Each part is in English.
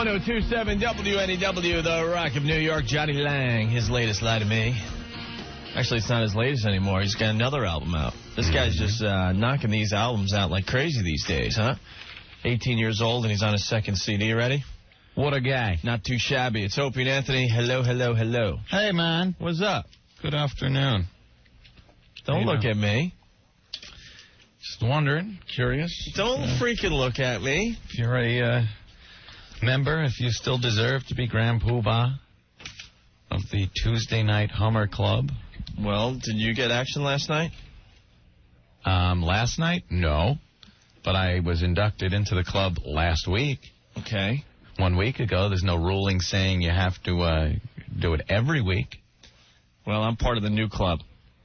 1027 WNEW, The Rock of New York, Johnny Lang, his latest Lie to Me. Actually, it's not his latest anymore. He's got another album out. This guy's just knocking these albums out like crazy these days, huh? 18 years old, and he's on his second CD already. What a guy. Not too shabby. It's Opie and Anthony. Hello, hello, hello. Hey, man. What's up? Good afternoon. Don't look at me. Just wondering, curious. Don't freaking look at me. If you're a member, if you still deserve to be Grand Poobah of the Tuesday Night Hummer Club. Well, did you get action last night? Last night? No. But I was inducted into the club last week. Okay. 1 week ago. There's no ruling saying you have to do it every week. Well, I'm part of the new club.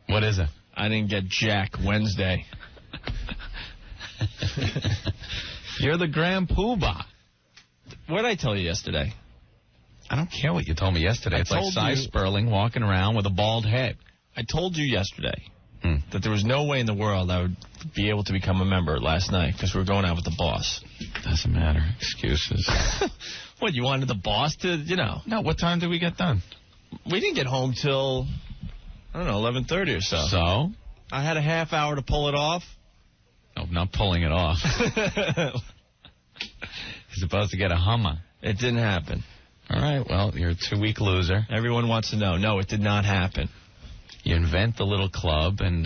What is it? I didn't get Jack Wednesday. You're the Grand Poobah. What did I tell you yesterday? I don't care what you told me yesterday. It's like Cy you... Sperling walking around with a bald head. I told you yesterday that there was no way in the world I would be able to become a member last night because we were going out with the boss. Doesn't matter. Excuses. What, you wanted the boss to, No, what time did we get done? We didn't get home till, I don't know, 11:30 or so. So? I had a half hour to pull it off. No, not pulling it off. You're supposed to get a Hummer. It didn't happen. All right, well, you're a 2-week loser. Everyone wants to know. No, it did not happen. You invent the little club, and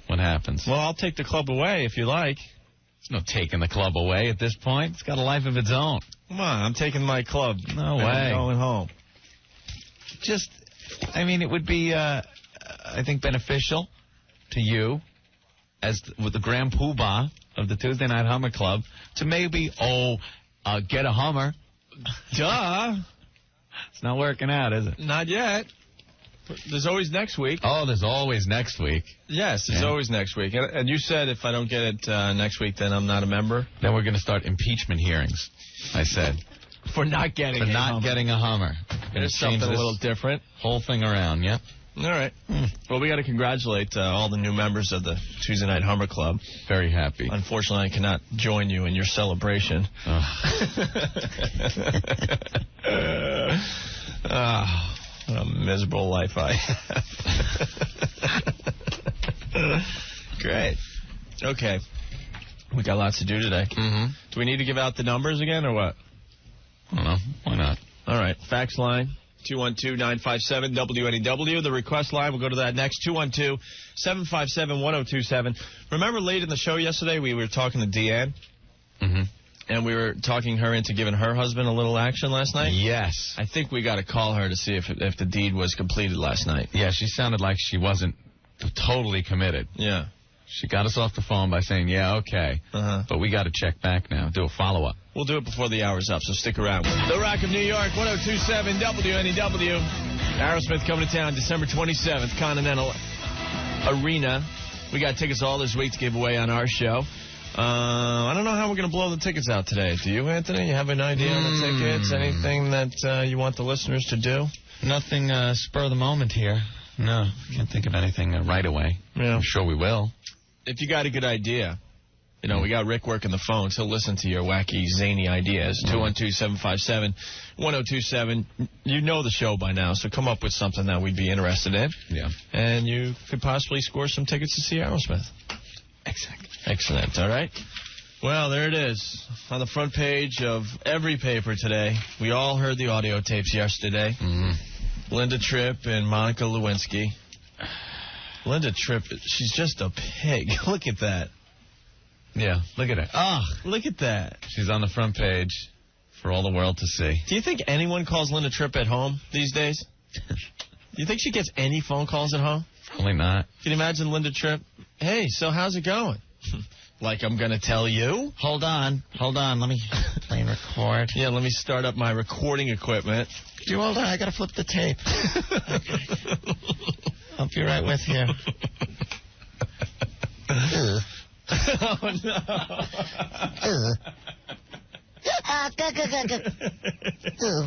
what happens? Well, I'll take the club away if you like. There's no taking the club away at this point. It's got a life of its own. Come on, I'm taking my club. No way. I'm going home. It would be, I think, beneficial to you with the Grand Poobah of the Tuesday Night Hummer Club to maybe, get a Hummer. Duh. It's not working out, is it? Not yet. There's always next week. Oh, there's always next week. Yes, there's always next week. And you said if I don't get it next week, then I'm not a member? Then we're going to start impeachment hearings, I said. For not getting a Hummer. Getting a Hummer. There's something a little different. Whole thing around, yeah. All right. Well, we got to congratulate all the new members of the Tuesday Night Hummer Club. Very happy. Unfortunately, I cannot join you in your celebration. What a miserable life I have. Great. Okay. We got lots to do today. Mm-hmm. Do we need to give out the numbers again or what? I don't know. Why not? All right. Fax line, 212-957-WNEW. The request line, we'll go to that next, 212-757-1027. Remember late in the show yesterday we were talking to Deanne? Mm-hmm. And we were talking her into giving her husband a little action last night? Yes. I think we got to call her to see if the deed was completed last night. Yeah, she sounded like she wasn't totally committed. Yeah. She got us off the phone by saying, yeah, okay. But we got to check back now, do a follow-up. We'll do it before the hour's up, so stick around. The Rock of New York, 1027 WNEW. Aerosmith coming to town December 27th, Continental Arena. We got tickets all this week to give away on our show. I don't know how we're going to blow the tickets out today. Do you, Anthony? You have an idea on the tickets? Anything that you want the listeners to do? Nothing spur of the moment here. No, can't think of anything right away. Yeah. I'm sure we will. If you got a good idea, we got Rick working the phones. He'll listen to your wacky, zany ideas. 212-757-1027. You know the show by now, so come up with something that we'd be interested in. Yeah. And you could possibly score some tickets to see Aerosmith. Exactly. Excellent. All right. Well, there it is. On the front page of every paper today. We all heard the audio tapes yesterday. Mm-hmm. Linda Tripp and Monica Lewinsky. Linda Tripp, she's just a pig. Look at that. Yeah, look at her. Look at that. She's on the front page for all the world to see. Do you think anyone calls Linda Tripp at home these days? Do you think she gets any phone calls at home? Probably not. Can you imagine Linda Tripp? Hey, so how's it going? Like I'm going to tell you? Hold on. Let me play and record. Yeah, let me start up my recording equipment. Could you hold on? I got to flip the tape. Okay. I'll be right with you. Oh, no.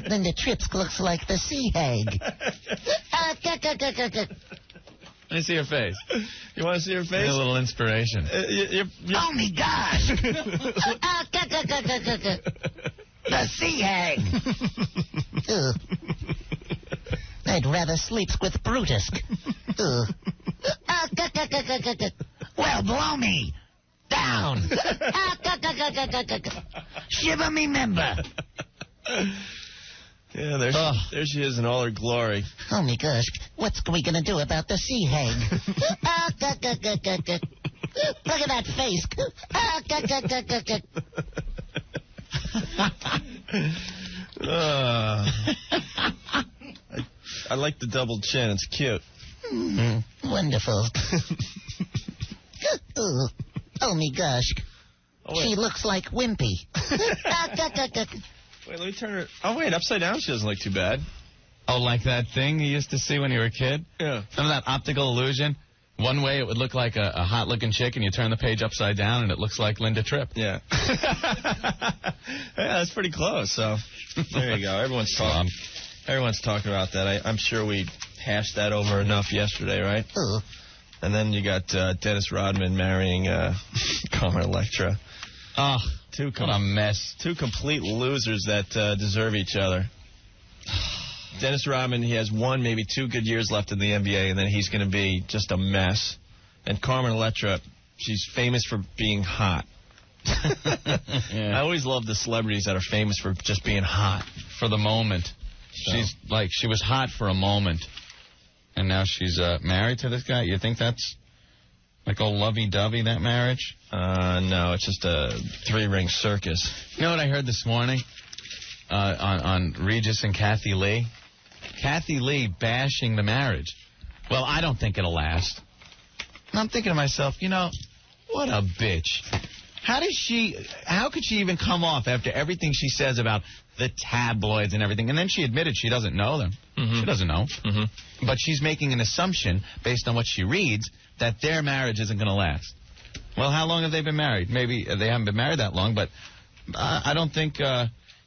Linda Tripp looks like the sea hag. Let me see her face. You want to see her face? A little inspiration. Oh, my gosh. The sea hag. I'd rather sleep with Brutus. Well, blow me. Down. Shiver me member. Yeah, there she is in all her glory. Oh, my gosh. What's we going to do about the sea hag? Look at that face. I like the double chin. It's cute. Wonderful. Oh, me gosh. She looks like Wimpy. Wait, let me turn her. Oh, wait, upside down she doesn't look too bad. Oh, like that thing you used to see when you were a kid? Yeah. Remember that optical illusion? One way it would look like a hot-looking chick, and you turn the page upside down, and it looks like Linda Tripp. Yeah. Yeah, that's pretty close. So there you go. Everyone's talking about that. I'm sure we hashed that over enough yesterday, right? And then you got Dennis Rodman marrying Carmen Electra. Oh, what a mess. Two complete losers that deserve each other. Dennis Rodman, he has one, maybe 2 good years left in the NBA, and then he's going to be just a mess. And Carmen Electra, she's famous for being hot. Yeah. I always love the celebrities that are famous for just being hot. For the moment. So. She was hot for a moment. And now she's married to this guy. You think that's like old lovey-dovey, that marriage? No, it's just a 3-ring circus. You know what I heard this morning on Regis and Kathy Lee? Kathy Lee bashing the marriage. Well, I don't think it'll last. And I'm thinking to myself, what a bitch. How could she even come off after everything she says about the tabloids and everything? And then she admitted she doesn't know them. Mm-hmm. She doesn't know. Mm-hmm. But she's making an assumption based on what she reads that their marriage isn't going to last. Well, how long have they been married? Maybe they haven't been married that long, but I don't think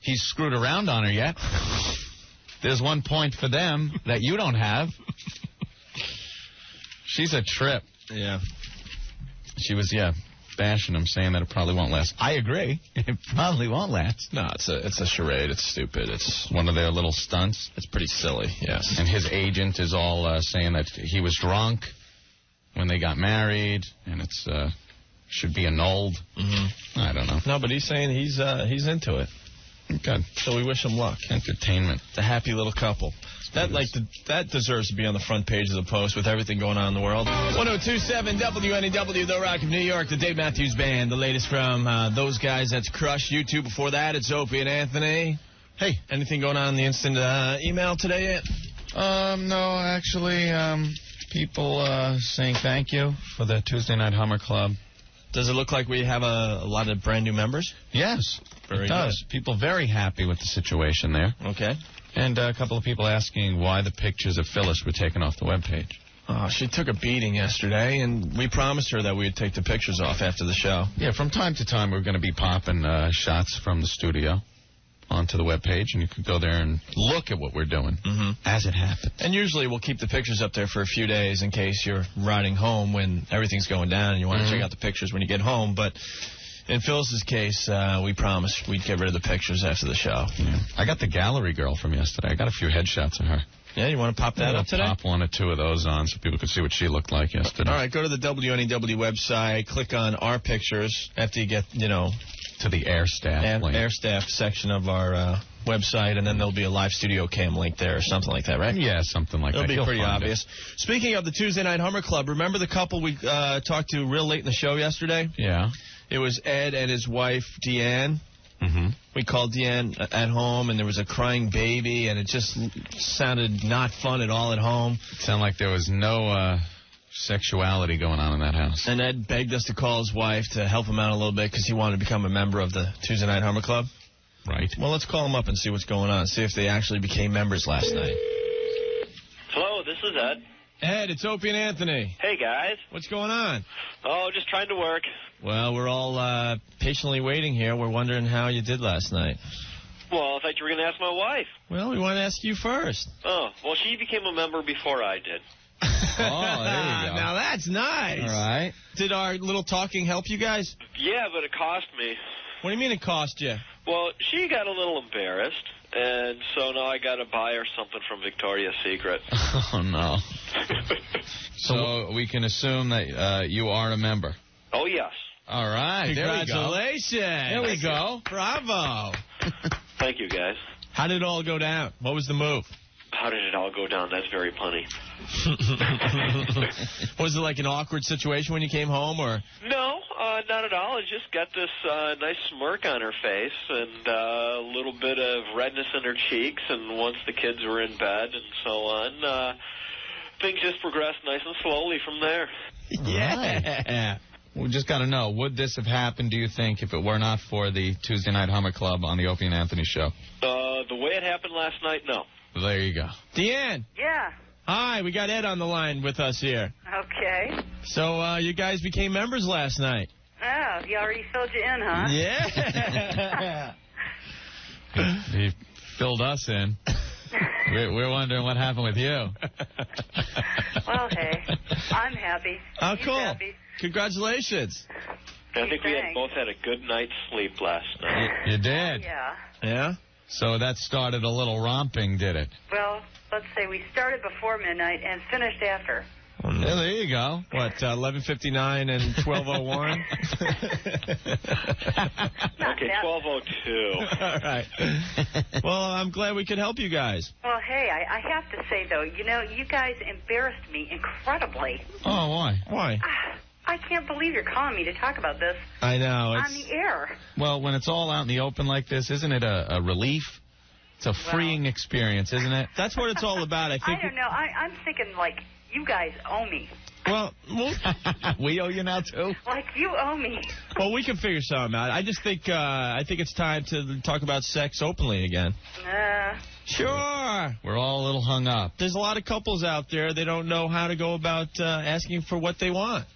he's screwed around on her yet. There's one point for them that you don't have. She's a trip. Yeah. She was, bashing him, saying that it probably won't last. I agree. It probably won't last. No, it's a charade. It's stupid. It's one of their little stunts. It's pretty silly, yes. And his agent is all saying that he was drunk when they got married, and it's should be annulled. Mm-hmm. I don't know. No, but he's saying he's into it. Good. So we wish him luck. Entertainment. It's a happy little couple. That deserves to be on the front page of the Post with everything going on in the world. 1027 WNEW, The Rock of New York, the Dave Matthews Band. The latest from those guys. That's Crush. You two before that. It's Opie and Anthony. Hey, anything going on in the instant email today yet? No, actually, people saying thank you for the Tuesday Night Hummer Club. Does it look like we have a lot of brand new members? Yes, it does. People very happy with the situation there. Okay. And a couple of people asking why the pictures of Phyllis were taken off the webpage. Oh, she took a beating yesterday, and we promised her that we would take the pictures off after the show. Yeah, from time to time we're going to be popping shots from the studio onto the webpage, and you can go there and look at what we're doing as it happens. And usually we'll keep the pictures up there for a few days in case you're riding home when everything's going down and you want to check out the pictures when you get home. But in Phyllis's case, we promised we'd get rid of the pictures after the show. Yeah. I got the gallery girl from yesterday. I got a few headshots of her. Yeah, you want to pop that up today? Pop 1 or 2 of those on so people could see what she looked like yesterday. All right, go to the WNEW website, click on our pictures after you get, to the air staff link. Air staff section of our website, and then there'll be a live studio cam link there or something like that, right? Yeah, something like that. It'll be pretty obvious. Speaking of the Tuesday Night Hummer Club, remember the couple we talked to real late in the show yesterday? Yeah. It was Ed and his wife, Deanne. Mm-hmm. We called Deanne at home, and there was a crying baby, and it just sounded not fun at all at home. It sounded like there was no sexuality going on in that house. And Ed begged us to call his wife to help him out a little bit because he wanted to become a member of the Tuesday Night Hummer Club. Right. Well, let's call him up and see what's going on, see if they actually became members last night. Hello, this is Ed. Ed, it's Opie and Anthony. Hey, guys. What's going on? Oh, just trying to work. Well, we're all patiently waiting here. We're wondering how you did last night. Well, I thought you were going to ask my wife. Well, we want to ask you first. Oh, well, she became a member before I did. Oh, there you go. Now, that's nice. All right. Did our little talking help you guys? Yeah, but it cost me. What do you mean it cost you? Well, she got a little embarrassed, and so now I got to buy her something from Victoria's Secret. Oh, no. So we can assume that you are a member. Oh, yes. All right. Congratulations. There we go. Bravo. Thank you, guys. How did it all go down? What was the move? How did it all go down? That's very punny. Was it like an awkward situation when you came home, or? No, not at all. I just got this nice smirk on her face and a little bit of redness in her cheeks, and once the kids were in bed and so on, things just progressed nice and slowly from there. Yeah. We just got to know, would this have happened, do you think, if it were not for the Tuesday Night Hummer Club on the Opie and Anthony show? The way it happened last night, no. There you go. Deanne. Yeah. Hi, we got Ed on the line with us here. Okay. So you guys became members last night. Oh, he already filled you in, huh? Yeah. He filled us in. We're wondering what happened with you. Well, hey, I'm happy. Oh, He's cool. happy. Congratulations. I think we Thanks. both had a good night's sleep last night. You did. Yeah. Yeah? So that started a little romping, did it? Well, let's say we started before midnight and finished after. Yeah, there you go. What, 11:59 and 12:01? Okay, 12:02. All right. Well, I'm glad we could help you guys. Well, hey, I have to say, though, you know, you guys embarrassed me incredibly. Oh, why? Why? I can't believe you're calling me to talk about this I know. on the air. Well, when it's all out in the open like this, isn't it a relief? It's a freeing experience, isn't it? That's what it's all about. I think. I don't know. I'm thinking, like, you guys owe me. Well, We owe you now, too? Like, you owe me. well, we can figure something out. I just think it's time to talk about sex openly again. Sure. We're all a little hung up. There's a lot of couples out there. They don't know how to go about asking for what they want.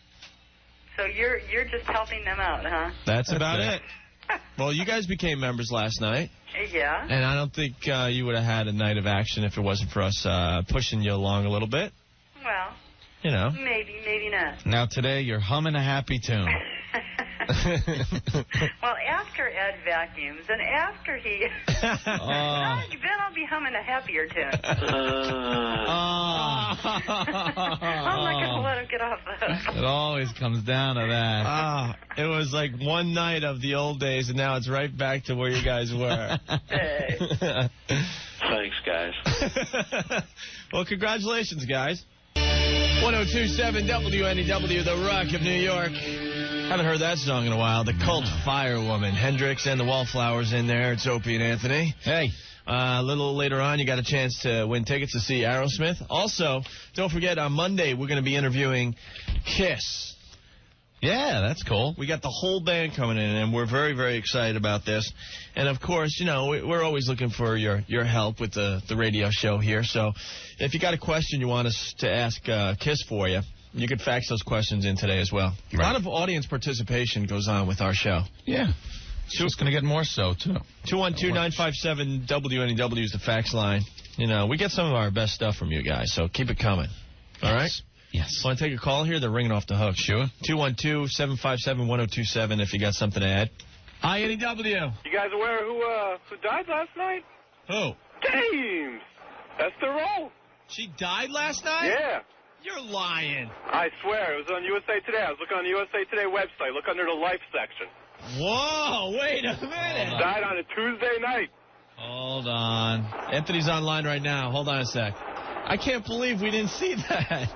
So you're just helping them out, huh? That's about it. Well, you guys became members last night. Yeah. And I don't think you would have had a night of action if it wasn't for us pushing you along a little bit. Well, You know. maybe not. Now, today, you're humming a happy tune. Well, after Ed vacuums and after he... then I'll be humming a happier tune. I'm not going to let him get off the hook. It always comes down to that. It was like one night of the old days, and now it's right back to where you guys were. Hey. Thanks, guys. Well, congratulations, guys. 102.7 WNEW, The Rock of New York. Haven't heard that song in a while. The Cult Firewoman. Hendrix and the Wallflowers in there. It's Opie and Anthony. Hey. A little later on, you got a chance to win tickets to see Aerosmith. Also, don't forget, on Monday, we're going to be interviewing Kiss. Yeah, that's cool. We got the whole band coming in, and we're very, very excited about this. And, of course, you know, we're always looking for your help with the radio show here. So if you got a question you want us to ask Kiss for you, you can fax those questions in today as well. Right. A lot of audience participation goes on with our show. Yeah. It's just going to get more so, too. 212-957-WNEW is the fax line. You know, we get some of our best stuff from you guys, so keep it coming. All right? Yes. Want to take a call here? They're ringing off the hook. Sure. 212-757-1027 if you got something to add. INEW. You guys aware who died last night? Who? James! Esther Rolle. She died last night? Yeah. You're lying. I swear, it was on USA Today. I was looking on the USA Today website. Look under the life section. Whoa, wait a minute. Died on a Tuesday night. Hold on. Anthony's online right now. Hold on a sec. I can't believe we didn't see that.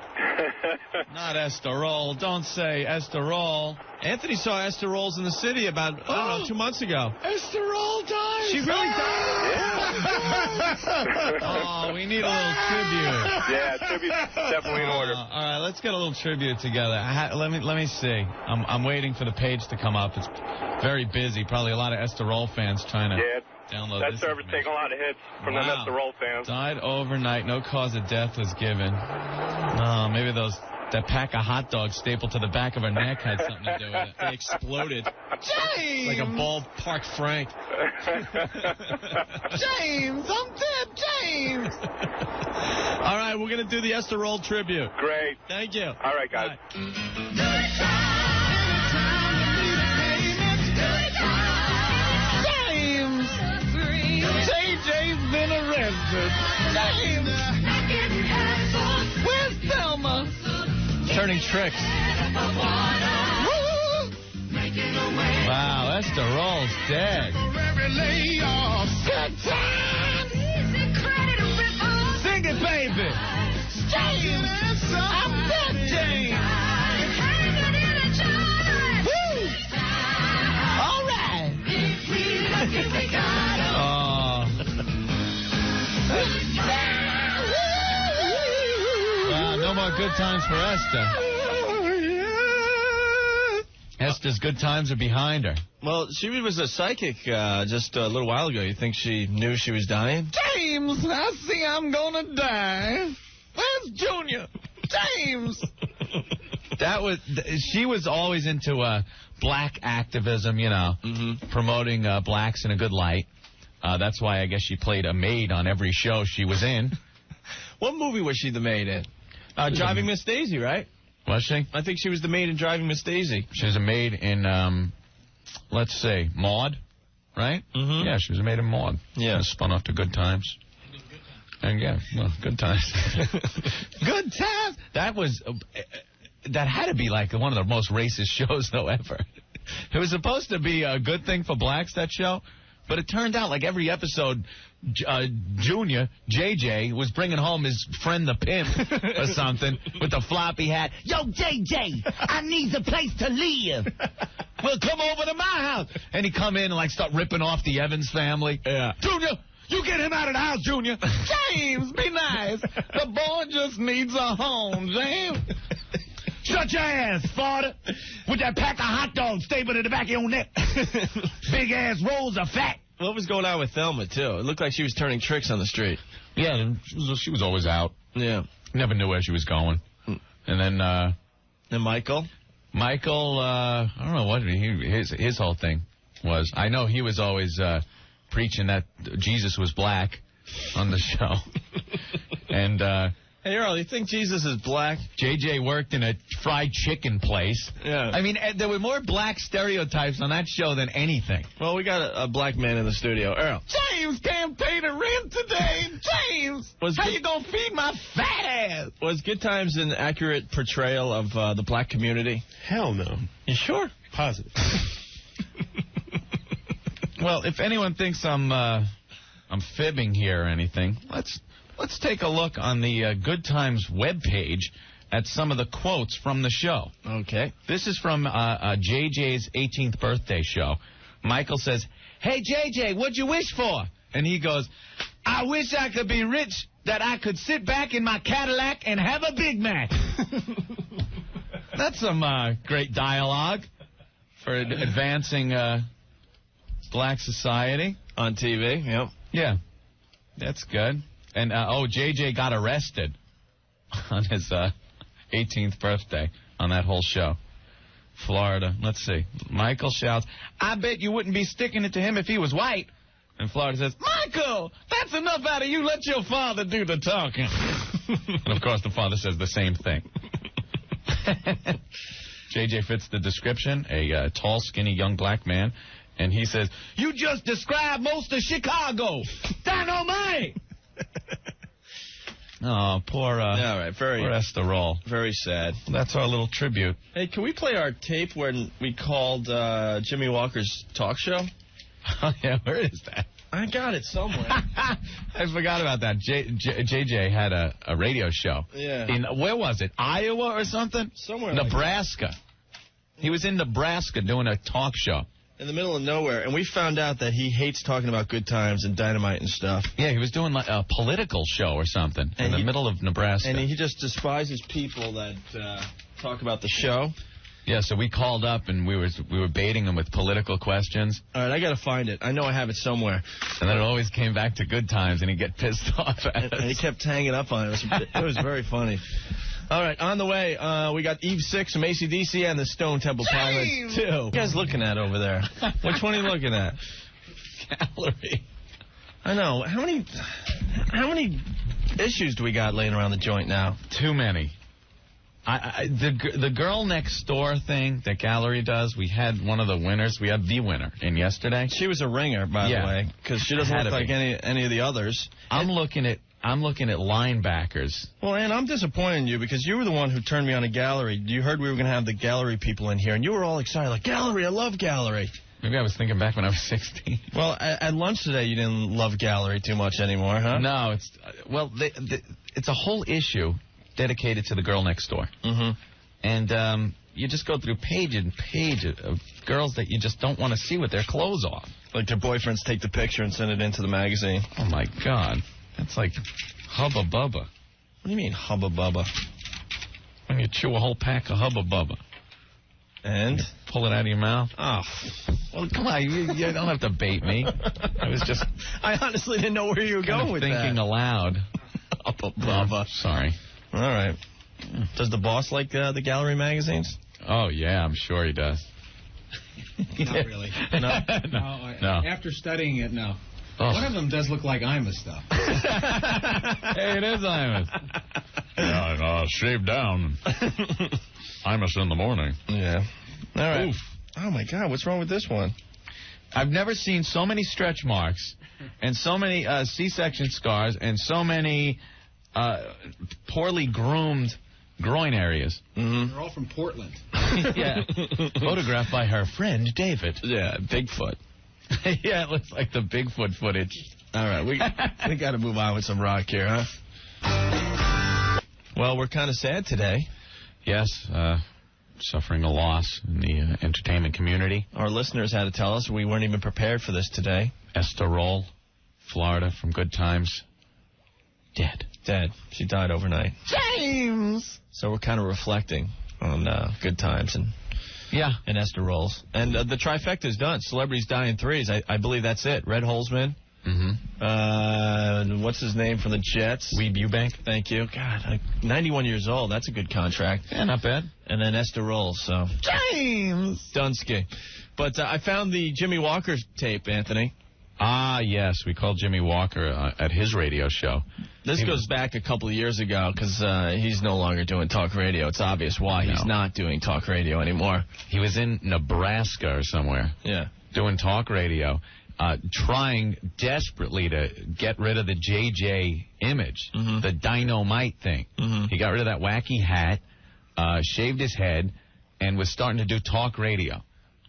Not Esther Rolle. Don't say Esther Rolle. Anthony saw Esther Rolls in the city about, I don't know, 2 months ago. Esther Rolle died. She really died? Oh, we need a little tribute. Yeah, tribute's definitely in order. All right, let's get a little tribute together. Let me see. I'm waiting for the page to come up. It's very busy. Probably a lot of Esther Rolle fans trying to download That this server's information. taking a lot of hits from them Esther Rolle fans. Died overnight. No cause of death was given. Oh, maybe that pack of hot dogs stapled to the back of her neck had something to do with it. They exploded. James! Like a ballpark Frank. James! I'm dead, James! All right, we're going to do the Esther Roll tribute. Great. Thank you. All right, guys. James! Jesus. James. Where's Thelma? Turning tricks. Wow, Esther Rolle's dead. Good time. Sing it, baby. James, I'm back, James. Woo! All right. Wow, no more good times for Esther. Esther's good times are behind her. Well, she was a psychic just a little while ago. You think she knew she was dying? James, I see I'm gonna die. Where's Junior? James. She was always into black activism, you know, promoting blacks in a good light. That's why I guess she played a maid on every show she was in. What movie was she the maid in? Driving Miss Daisy, right? Was she? I think she was the maid in Driving Miss Daisy. She was a maid in, let's say, Maude, right? Mm-hmm. Yeah, she was a maid in Maude. Yeah. Spun off to Good Times. And yeah, well, Good Times. Good Times! That had to be like one of the most racist shows, though, ever. It was supposed to be a good thing for blacks, that show. But it turned out like every episode, Junior, JJ, was bringing home his friend the pimp or something with the floppy hat. Yo, JJ, I need a place to live. Well, come over to my house. And he'd come in and like start ripping off the Evans family. Yeah. Junior, you get him out of the house, Junior. James, be nice. The boy just needs a home, James. Shut your ass, father. With that pack of hot dogs stapled to the back of your neck. Big ass rolls of fat. What was going on with Thelma, too? It looked like she was turning tricks on the street. Yeah, she was always out. Yeah. Never knew where she was going. And then, And Michael? Michael, I don't know what his whole thing was. I know he was always preaching that Jesus was black on the show. And, hey, Earl, you think Jesus is black? JJ worked in a fried chicken place. Yeah. I mean, there were more black stereotypes on that show than anything. Well, we got a black man in the studio. Earl. James can't pay the rent today. James, how you gonna feed my fat ass? Was Good Times an accurate portrayal of the black community? Hell no. You sure? Positive. Well, if anyone thinks I'm fibbing here or anything, let's take a look on the Good Times webpage at some of the quotes from the show. Okay. This is from JJ's 18th birthday show. Michael says, "Hey, JJ, what'd you wish for?" And he goes, "I wish I could be rich, that I could sit back in my Cadillac and have a Big Mac." That's some great dialogue for advancing black society. On TV, yep. Yeah, that's good. And, JJ got arrested on his 18th birthday on that whole show. Florida. Let's see. Michael shouts, "I bet you wouldn't be sticking it to him if he was white." And Florida says, "Michael, that's enough out of you. Let your father do the talking." And, of course, the father says the same thing. JJ fits the description, a tall, skinny, young black man. And he says, "You just described most of Chicago. Dynamite!" Oh, poor poor Esther Rolle. Very sad. That's our little tribute. Hey, can we play our tape when we called Jimmy Walker's talk show? Oh, yeah, where is that? I got it somewhere. I forgot about that. JJ had a radio show. Yeah. Where was it? Iowa or something? Somewhere. Nebraska. He was in Nebraska doing a talk show. In the middle of nowhere, and we found out that he hates talking about Good Times and Dynamite and stuff. Yeah, he was doing like a political show or something in the middle of Nebraska. And he just despises people that talk about the show. Yeah, so we called up and we were baiting him with political questions. All right, I got to find it. I know I have it somewhere. And then it always came back to Good Times, and he'd get pissed off at us. And he kept hanging up on it. It was very funny. All right, on the way, we got Eve 6 from AC/DC and the Stone Temple Pilots, too. What are you guys looking at over there? Which one are you looking at? Gallery. I know. How many issues do we got laying around the joint now? Too many. The girl next door thing that gallery does, we had one of the winners. We had the winner in yesterday. She was a ringer, by the way, because she doesn't look like any of the others. I'm looking at linebackers. Well, Ann, I'm disappointed in you because you were the one who turned me on a gallery. You heard we were going to have the gallery people in here, and you were all excited, like, gallery, I love gallery. Maybe I was thinking back when I was 16. Well, at lunch today, you didn't love gallery too much anymore, huh? No, it's a whole issue dedicated to the girl next door. Mm-hmm. And you just go through page and page of girls that you just don't want to see with their clothes off. Like their boyfriends take the picture and send it into the magazine. Oh, my God. That's like Hubba Bubba. What do you mean, Hubba Bubba? When you chew a whole pack of Hubba Bubba. And? You pull it out of your mouth. Oh. Well, come on. You don't have to bait me. I honestly didn't know where you were going with thinking that. aloud. Hubba Bubba. Sorry. All right. Does the boss like the gallery magazines? Oh, yeah, I'm sure he does. Not really. No. After studying it, no. Oh. One of them does look like Imus stuff. Hey, it is Imus. Yeah, shave down. Imus in the morning. Yeah. All right. Oof. Oh, my God. What's wrong with this one? I've never seen so many stretch marks and so many C-section scars and so many poorly groomed groin areas. Mm-hmm. They're all from Portland. Yeah. Photographed by her friend, David. Yeah, Bigfoot. Yeah, it looks like the Bigfoot footage. All right, we got to move on with some rock here, huh? Well, we're kind of sad today. Yes, suffering a loss in the entertainment community. Our listeners had to tell us we weren't even prepared for this today. Esther Rolle, Florida, from Good Times, dead. She died overnight. James! So we're kind of reflecting on Good Times and Esther Rolls. And the trifecta's done. Celebrities die in threes. I believe that's it. Red Holzman. Mm-hmm. What's his name from the Jets? Weeb Eubank. Thank you. God, 91 years old. That's a good contract. Yeah, not bad. And then Esther Rolls. So James! Dunsky. But I found the Jimmy Walker tape, Anthony. Ah, yes. We called Jimmy Walker at his radio show. This goes back a couple of years ago because he's no longer doing talk radio. It's obvious why he's not doing talk radio anymore. He was in Nebraska or somewhere. Yeah. Doing talk radio, trying desperately to get rid of the JJ image, the dynamite thing. Mm-hmm. He got rid of that wacky hat, shaved his head, and was starting to do talk radio.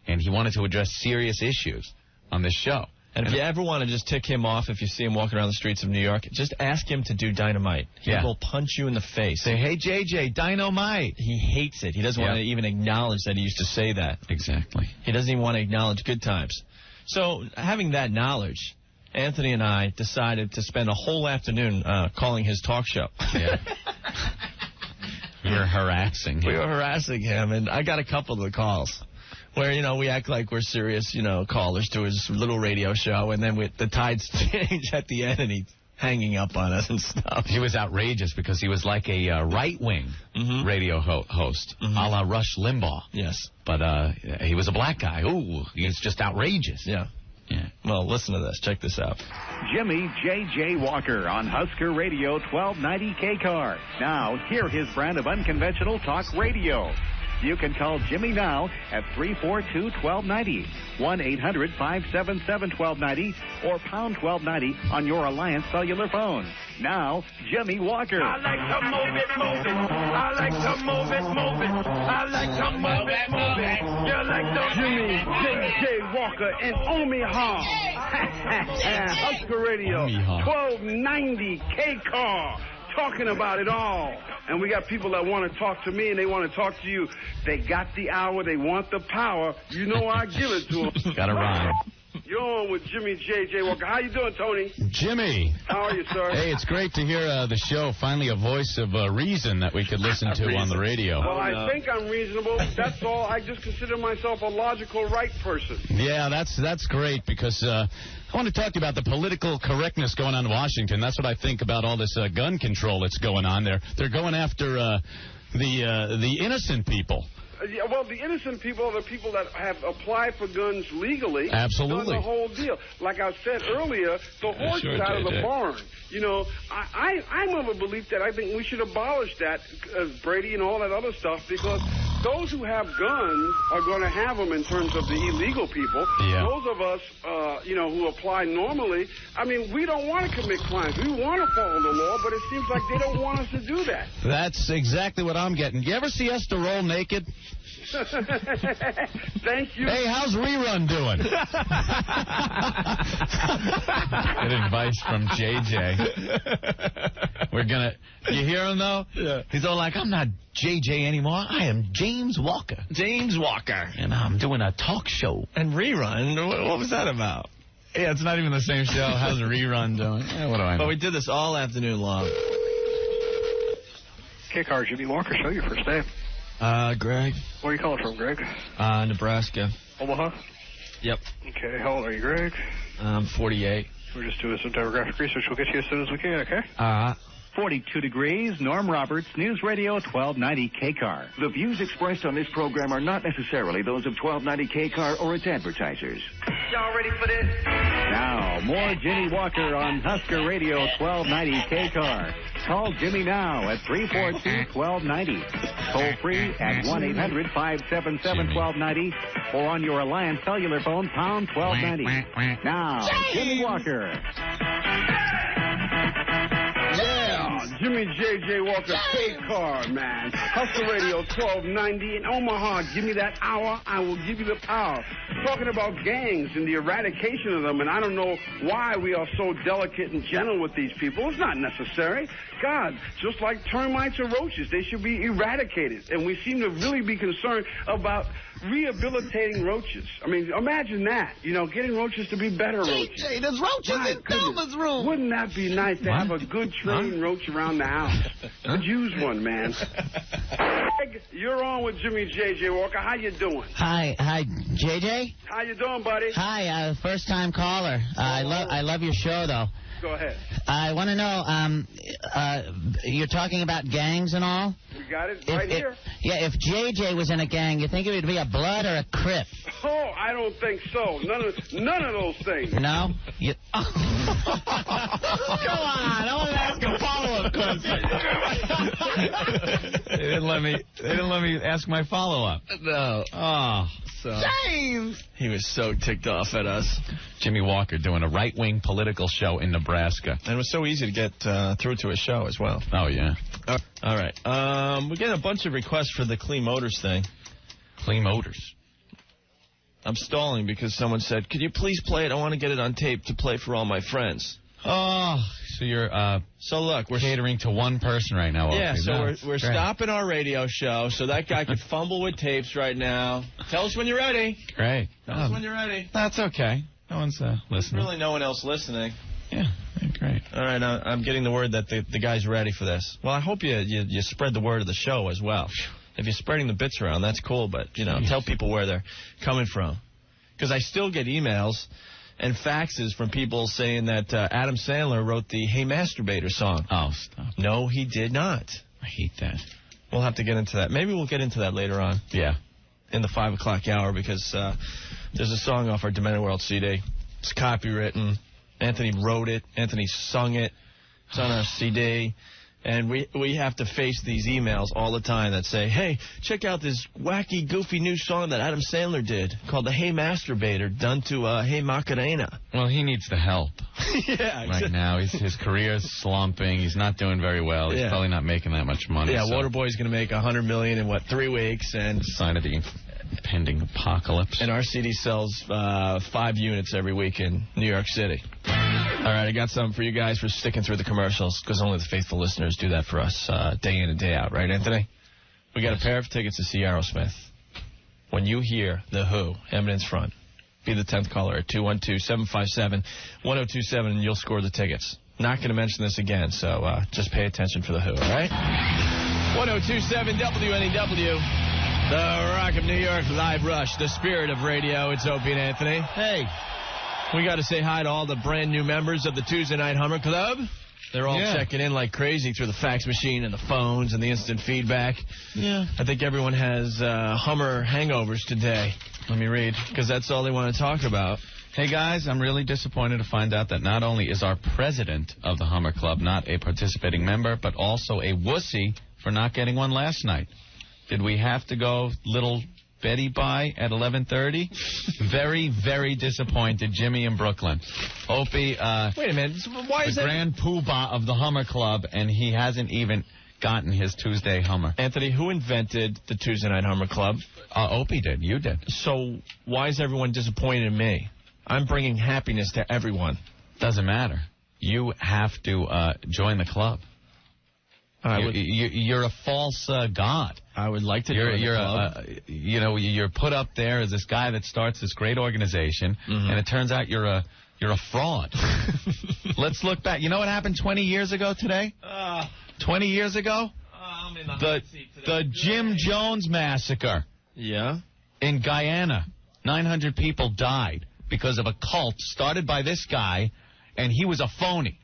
And he wanted to address serious issues on this show. And if you ever want to just tick him off, if you see him walking around the streets of New York, just ask him to do dynamite. He will punch you in the face. Say, hey, JJ, dynamite. He hates it. He doesn't want to even acknowledge that he used to say that. Exactly. He doesn't even want to acknowledge Good Times. So having that knowledge, Anthony and I decided to spend a whole afternoon calling his talk show. Yeah. We were harassing him, and I got a couple of the calls. Where, we act like we're serious, callers to his little radio show, and then the tides change at the end, and he's hanging up on us and stuff. He was outrageous because he was like a right-wing radio host, a la Rush Limbaugh. Yes. But he was a black guy. Ooh, he was just outrageous. Yeah. Well, listen to this. Check this out. Jimmy J.J. Walker on Husker Radio 1290 K-Car. Now, hear his brand of unconventional talk radio. You can call Jimmy now at 342-1290, 1-800-577-1290, or pound 1290 on your Alliance cellular phone. Now, Jimmy Walker. I like to move it. I like to move it. I like to move it. You like to Jimmy J.J. Walker and Omaha. Husker Radio 1290 K-Car. Talking about it all. And we got people that want to talk to me and they want to talk to you. They got the hour. They want the power. You know I give it to them. Got to rhyme. You're on with Jimmy J.J. Walker. How you doing, Tony? Jimmy. How are you, sir? Hey, it's great to hear the show. Finally, a voice of reason that we could listen to on the radio. Well, I think I'm reasonable. That's all. I just consider myself a logical right person. Yeah, that's great because I want to talk to you about the political correctness going on in Washington. That's what I think about all this gun control that's going on there. They're going after the innocent people. Yeah, well, the innocent people are the people that have applied for guns legally. Absolutely. Done the whole deal. Like I said earlier, the horse is out of the barn. You know, I'm of a belief that I think we should abolish that, Brady, and all that other stuff, because those who have guns are going to have them in terms of the illegal people. Yeah. Those of us, who apply normally, I mean, we don't want to commit crimes. We want to follow the law, but it seems like they don't want us to do that. That's exactly what I'm getting. You ever see Esther Rolle naked? Thank you. Hey, how's Rerun doing? Good advice from JJ. We're gonna. You hear him though? Yeah. He's all like, "I'm not JJ anymore. I am James Walker, James Walker. and I'm doing a talk show." And Rerun, what was that about? Yeah, it's not even the same show. How's Rerun doing? What do I know? But we did this all afternoon long. K-Car, Jimmy Walker Show, your first name. Greg. Where are you calling from, Greg? Nebraska. Omaha? Yep. Okay, how old are you, Greg? I'm 48. We're just doing some demographic research. We'll get you as soon as we can, okay? 42 degrees, Norm Roberts, News Radio 1290 K-Car. The views expressed on this program are not necessarily those of 1290 K-Car or its advertisers. Y'all ready for this? Now, more Jimmy Walker on Husker Radio 1290 K-Car. Call Jimmy now at 342-1290. Toll free at 1-800-577-1290 or on your Alliance cellular phone, pound 1290. Now, Jimmy Walker. Yeah, Jimmy J.J. Walker, K-Car, man. Hustle Radio 1290 in Omaha. Give me that hour, I will give you the power. Talking about gangs and the eradication of them, and I don't know why we are so delicate and gentle with these people. It's not necessary. God, just like termites or roaches, they should be eradicated. And we seem to really be concerned about rehabilitating roaches. I mean, imagine that. You know, getting roaches to be better roaches. JJ, there's roaches in Thelma's room. Wouldn't that be nice to have a good trained roach around the house? Could use one, man. Greg, you're on with Jimmy J.J. Walker. How you doing? Hi, JJ. How you doing, buddy? Hi, first-time caller. I love your show, though. Go ahead. I want to know, you're talking about gangs and all? We got it right here. If JJ was in a gang, you think it would be a Blood or a Crip? Oh, I don't think so. None of those things. No? Come on, I want to ask a follow-up question. They didn't let me ask my follow-up. No. Oh. So James! he was so ticked off at us. Jimmy Walker doing a right-wing political show in Nebraska. And it was so easy to get through to his show as well. Oh, yeah. All right. We're getting a bunch of requests for the Clean Motors thing. Clean Motors. I'm stalling because someone said, could you please play it? I want to get it on tape to play for all my friends. Oh, so you're so look, we're catering to one person right now. Yeah, Opie. so we're stopping our radio show so that guy could fumble with tapes right now. Tell us when you're ready. Great. Tell us when you're ready. That's okay. No one's listening. Really no one else listening. Yeah, great. All right, I'm getting the word that the guy's ready for this. Well, I hope you spread the word of the show as well. If you're spreading the bits around, that's cool, but, tell people where they're coming from. Because I still get emails and faxes from people saying that Adam Sandler wrote the Hey Masturbator song. Oh, stop. No, he did not. I hate that. We'll have to get into that. Maybe we'll get into that later on. Yeah. In the 5 o'clock hour, because there's a song off our Demented World CD. It's copywritten. Anthony wrote it. Anthony sung it. It's on our CD. And we have to face these emails all the time that say, hey, check out this wacky, goofy new song that Adam Sandler did called the Hey Masturbator, done to Hey Macarena. Well, he needs the help. Yeah. Right now, his career's slumping. He's not doing very well. He's probably not making that much money. Yeah, Waterboy's going to make $100 million in, 3 weeks? And sign of the impending apocalypse. And our CD sells 5 units every week in New York City. All right, I got something for you guys for sticking through the commercials, because only the faithful listeners do that for us day in and day out, right, Anthony? We got a pair of tickets to see Aerosmith. When you hear The Who, Eminence Front, be the 10th caller at 212-757-1027, and you'll score the tickets. Not going to mention this again, so just pay attention for The Who, all right? 1027 WNEW, the Rock of New York, Live Rush, the spirit of radio. It's Opie and Anthony. Hey. We got to say hi to all the brand new members of the Tuesday Night Hummer Club. They're all checking in like crazy through the fax machine and the phones and the instant feedback. Yeah. I think everyone has Hummer hangovers today. Let me read, because that's all they want to talk about. Hey, guys, I'm really disappointed to find out that not only is our president of the Hummer Club not a participating member, but also a wussy for not getting one last night. Did we have to go little Betty by at 11:30? Very, very disappointed. Jimmy in Brooklyn. Opie, wait a minute. Why is the that? grand poobah of the Hummer Club, and he hasn't even gotten his Tuesday Hummer. Anthony, who invented the Tuesday Night Hummer Club? Opie did. You did. So why is everyone disappointed in me? I'm bringing happiness to everyone. Doesn't matter. You have to join the club. You're a false god. I would like to join the club. You're put up there as this guy that starts this great organization, and it turns out you're a fraud. Let's look back. You know what happened 20 years ago today? 20 years ago? I'm in the The Jim Jones massacre. Yeah? In Guyana. 900 people died because of a cult started by this guy, and he was a phony.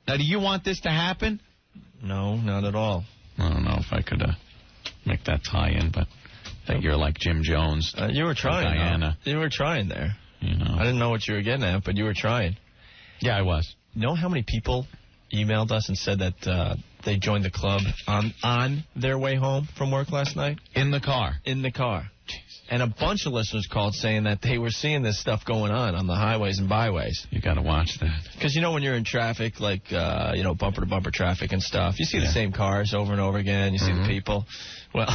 Now, do you want this to happen? No, not at all. I don't know if I could make that tie-in, but I think you're like Jim Jones. You were trying. Guyana. You were trying there. You know. I didn't know what you were getting at, but you were trying. Yeah, I was. You know how many people emailed us and said that they joined the club on their way home from work last night? In the car. In the car. And a bunch of listeners called saying that they were seeing this stuff going on the highways and byways. You got to watch that. Because, when you're in traffic, like, bumper-to-bumper traffic and stuff, you see the same cars over and over again. You see the people. Well,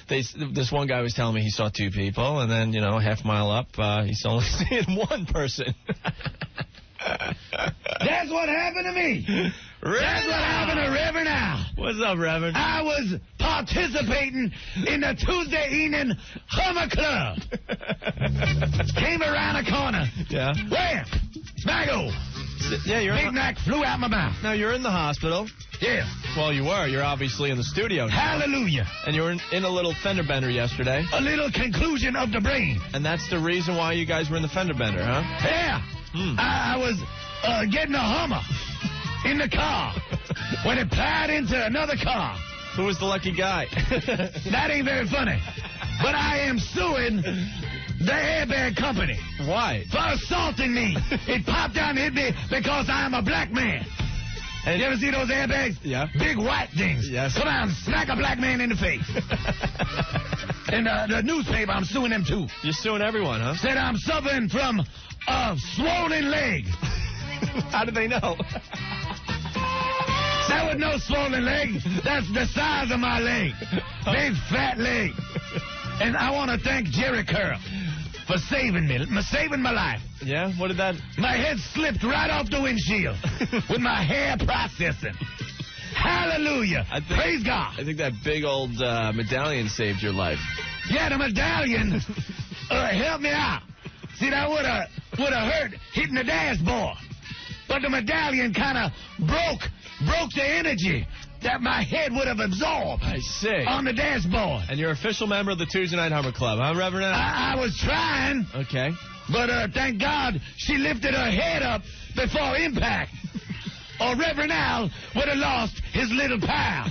this one guy was telling me he saw two people, and then, half mile up, he's only seeing one person. That's what happened to me. That's what happened to Reverend Al. What's up, Reverend? I was participating in the Tuesday evening Hummer Club. Came around a corner. Yeah. Wham! Smago! Yeah, you're Big Mac flew out my mouth. Now, you're in the hospital. Yeah. Well, you were. You're obviously in the studio now. Hallelujah. And you were in a little fender bender yesterday. A little conclusion of the brain. And that's the reason why you guys were in the fender bender, huh? Yeah. I was getting a Hummer in the car when it plowed into another car. Who was the lucky guy? That ain't very funny. But I am suing the airbag company. Why? For assaulting me. It popped down and hit me because I am a black man. And you ever see those airbags? Yeah. Big white things. Yes. Come on, smack a black man in the face. And the newspaper, I'm suing them too. You're suing everyone, huh? Said I'm suffering from a swollen leg. How did they know? That was no swollen leg. That's the size of my leg. Big fat leg. And I want to thank Jerry Curl for saving me, saving my life. Yeah? What did that... My head slipped right off the windshield with my hair processing. Hallelujah. Praise God. I think that big old medallion saved your life. Yeah, the medallion helped me out. See, that would have hurt hitting the dashboard. But the medallion kind of broke the energy that my head would have absorbed. I see. On the dashboard. And you're official member of the Tuesday Night Hummer Club, huh, Reverend? I was trying. Okay. But thank God she lifted her head up before impact. Or Reverend Al would have lost his little pal.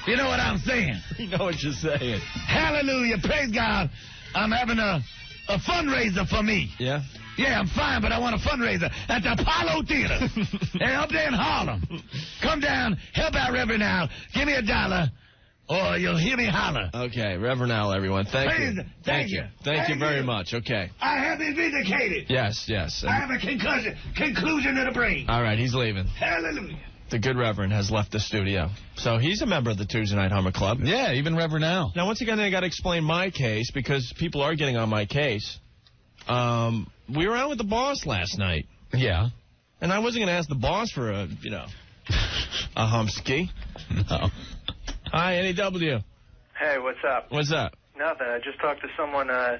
You know what I'm saying? You know what you're saying. Hallelujah. Praise God. I'm having a fundraiser for me. Yeah? Yeah, I'm fine, but I want a fundraiser at the Apollo Theater. And up there in Harlem. Come down, help out Reverend Al. Give me $1, or you'll hear me holler. Okay, Reverend Al, everyone. Thank you. Thank you. Thank you very much. Okay. I have been vindicated. Yes. I have a conclusion of the brain. All right, he's leaving. Hallelujah. The good Reverend has left the studio. So he's a member of the Tuesday Night Hummer Club. Yeah, even Reverend Al. Now, once again, I got to explain my case because people are getting on my case. We were out with the boss last night. Yeah. And I wasn't going to ask the boss for a humpski. No. Hi, NEW. Hey, what's up? What's up? Nothing. I just talked to someone. I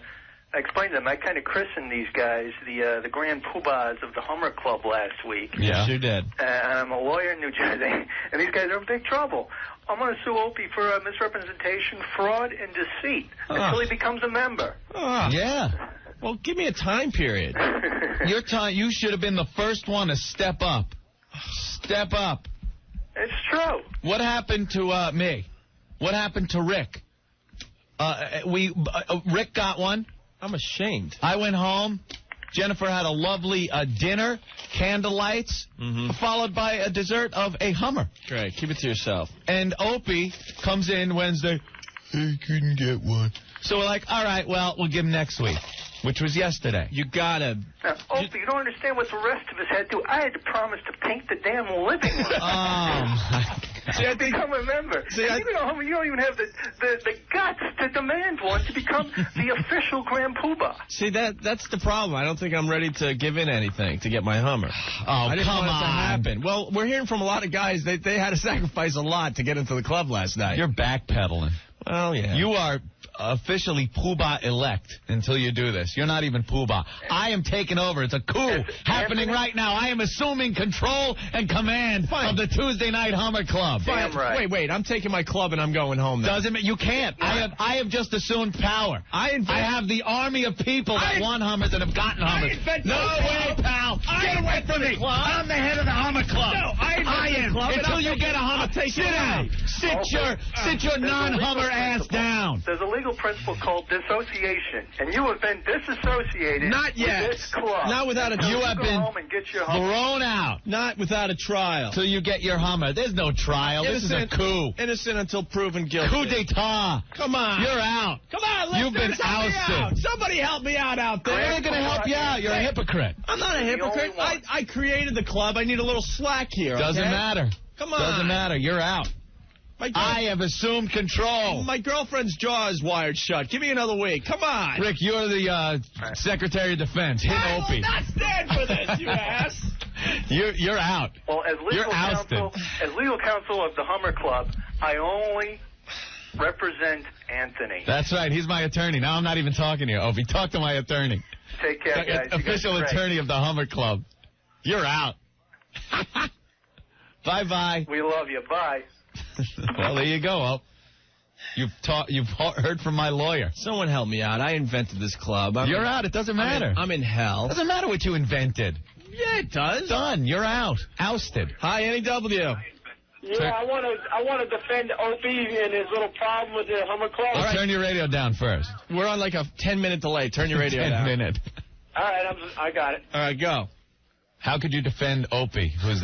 explained to them. I kind of christened these guys the grand poobahs of the Hummer Club last week. Yeah, you did. And I'm a lawyer in New Jersey, and these guys are in big trouble. I'm going to sue Opie for misrepresentation, fraud, and deceit until he becomes a member. Yeah. Well, give me a time period. You should have been the first one to step up. Step up. It's true. What happened to me? What happened to Rick? Rick got one. I'm ashamed. I went home. Jennifer had a lovely dinner, candlelights, followed by a dessert of a Hummer. Great. Keep it to yourself. And Opie comes in Wednesday. He couldn't get one. So we're like, all right, well, we'll give him next week, which was yesterday. You gotta. Now, Opie, you don't understand what the rest of us had to do. I had to promise to paint the damn living room. My See, I become a member. You don't even have the guts to demand one to become the official Grand Poobah. See, that's the problem. I don't think I'm ready to give in anything to get my Hummer. I didn't want want it to happen. Well, we're hearing from a lot of guys that they had to sacrifice a lot to get into the club last night. You're backpedaling. Well, yeah. You are officially Poobah elect until you do this. You're not even Poobah. I am taking over. It's a coup happening right now. I am assuming control and command of the Tuesday Night Hummer Club. Damn right. Wait. I'm taking my club and I'm going home now. Doesn't mean you can't. I have just assumed power. I have the army of people that want Hummers and have gotten Hummers. No way, pal. Get away from me. I'm the head of the Hummer Club. No, I am. Until you get a Hummer, sit down. Sit your non-Hummer ass down. There's a legal principle called dissociation, and you have been disassociated. Not yet. With this club. Not without a. You have go been home and get your Hummer. thrown out. Not without a trial. Till you get your Hummer. There's no trial. This is a coup. Innocent until proven guilty. Coup d'etat. Come on. You're out. Come on, listeners, You've been ousted. Somebody help me out there. They're going to help you out. You're a hypocrite. I'm not a hypocrite. I created the club. I need a little slack here. Doesn't matter. Come on. Doesn't matter. You're out. I have assumed control. My girlfriend's jaw is wired shut. Give me another week. Come on. Rick, you're the Secretary of Defense. Hit I Opie. will not stand for this, you ass. You're out. Well, as legal counsel of the Hummer Club, I only represent Anthony. That's right. He's my attorney. Now I'm not even talking to you, Opie. Talk to my attorney. Take care, guys. Official attorney of the Hummer Club. You're out. Bye-bye. We love you. Bye. Well, there you go, Op. You've heard from my lawyer. Someone help me out. I invented this club. You're out. It doesn't matter. I'm in hell. Doesn't matter what you invented. Yeah, it does. Done. You're out. Ousted. Hi, NEW. Yeah, I want to defend Opie and his little problem with the Hummer Club. Well, turn your radio down first. We're on like a 10-minute delay. Turn your radio down. 10 minute. All right, I got it. All right, go. How could you defend Opie, who's